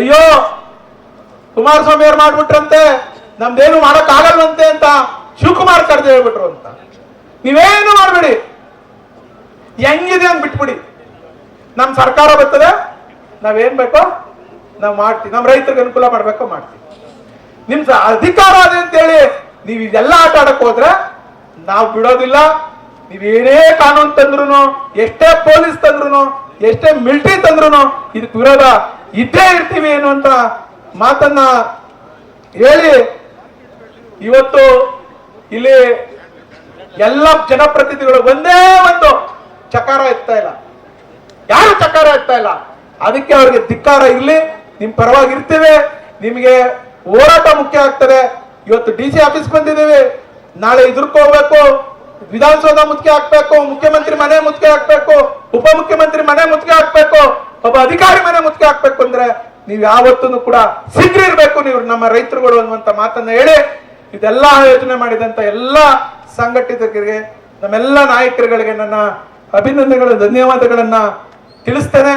ಅಯ್ಯೋ ಕುಮಾರಸ್ವಾಮಿ ಅವ್ರು ಮಾಡ್ಬಿಟ್ರಂತೆ, ನಮ್ದೇನು ಮಾಡಕ್ ಆಗಲ್ವಂತೆ ಅಂತ ಶಿವಕುಮಾರ್ ಕರೆದು ಹೇಳ್ಬಿಟ್ರು ಅಂತ. ನೀವೇನು ಮಾಡ್ಬೇಡಿ, ಹೆಂಗಿದೆ ಅಂತ ಬಿಟ್ಬಿಡಿ. ನಮ್ ಸರ್ಕಾರ ಬರ್ತದೆ, ನಾವೇನ್ ಬೇಕೋ ನಾವ್ ಮಾಡ್ತೀವಿ, ನಮ್ ರೈತರಿಗೆ ಅನುಕೂಲ ಮಾಡ್ಬೇಕೋ ಮಾಡ್ತೀವಿ. ನಿಮ್ ಅಧಿಕಾರ ಅದೇ ಅಂತೇಳಿ ನೀವ್ ಇದೆಲ್ಲ ಆಟ ಆಡಕ್ ಹೋದ್ರೆ ನಾವು ಬಿಡೋದಿಲ್ಲ. ನೀವೇನೇ ಕಾನೂನು ತಂದ್ರು, ಎಷ್ಟೇ ಪೊಲೀಸ್ ತಂದ್ರು, ಎಷ್ಟೇ ಮಿಲಿಟರಿ ತಂದ್ರು ಇದಕ್ಕೆ ವಿರೋಧ ಇದ್ದೇ ಇರ್ತೀವಿ ಅನ್ನುವಂತ ಮಾತನ್ನ ಹೇಳಿ ಇವತ್ತು ಇಲ್ಲಿ ಎಲ್ಲ ಜನಪ್ರತಿನಿಧಿಗಳು ಒಂದೇ ಒಂದು ಚಕಾರ ಎತ್ತಾ ಇಲ್ಲ, ಯಾರು ಚಕಾರ ಎತ್ತಾ ಇಲ್ಲ. ಅದಕ್ಕೆ ಅವ್ರಿಗೆ ಧಿಕ್ಕಾರ ಇರ್ಲಿ, ನಿಮ್ ಪರವಾಗಿ ಇರ್ತೇವೆ. ನಿಮಗೆ ಹೋರಾಟ ಮುಖ್ಯ ಆಗ್ತದೆ. ಇವತ್ತು DC ಆಫೀಸ್ ಬಂದಿದ್ದೀವಿ, ನಾಳೆ ಇದಕ್ಕೆ ಹೋಗ್ಬೇಕು, ವಿಧಾನಸೌಧ ಮುತ್ತಿಗೆ ಹಾಕ್ಬೇಕು, ಮುಖ್ಯಮಂತ್ರಿ ಮನೆ ಮುತ್ತಿಗೆ ಹಾಕ್ಬೇಕು, ಉಪಮುಖ್ಯಮಂತ್ರಿ ಮನೆ ಮುತ್ತಿಗೆ ಹಾಕ್ಬೇಕು, ಒಬ್ಬ ಅಧಿಕಾರಿ ಮನೆ ಮುತ್ತಿಗೆ ಹಾಕ್ಬೇಕು ಅಂದ್ರೆ ನೀವು ಯಾವತ್ತೂ ಕೂಡ ಸಿಗ್ರಿ ಇರ್ಬೇಕು ನೀವು ನಮ್ಮ ರೈತರುಗಳು ಅನ್ನುವಂತ ಮಾತನ್ನ ಹೇಳಿ ಇದೆಲ್ಲ ಯೋಚನೆ ಮಾಡಿದಂತ ಎಲ್ಲ ಸಂಘಟಿತರಿಗೆ, ನಮ್ಮೆಲ್ಲ ನಾಯಕರುಗಳಿಗೆ ನನ್ನ ಅಭಿನಂದನೆಗಳು, ಧನ್ಯವಾದಗಳನ್ನ ತಿಳಿಸ್ತೇನೆ.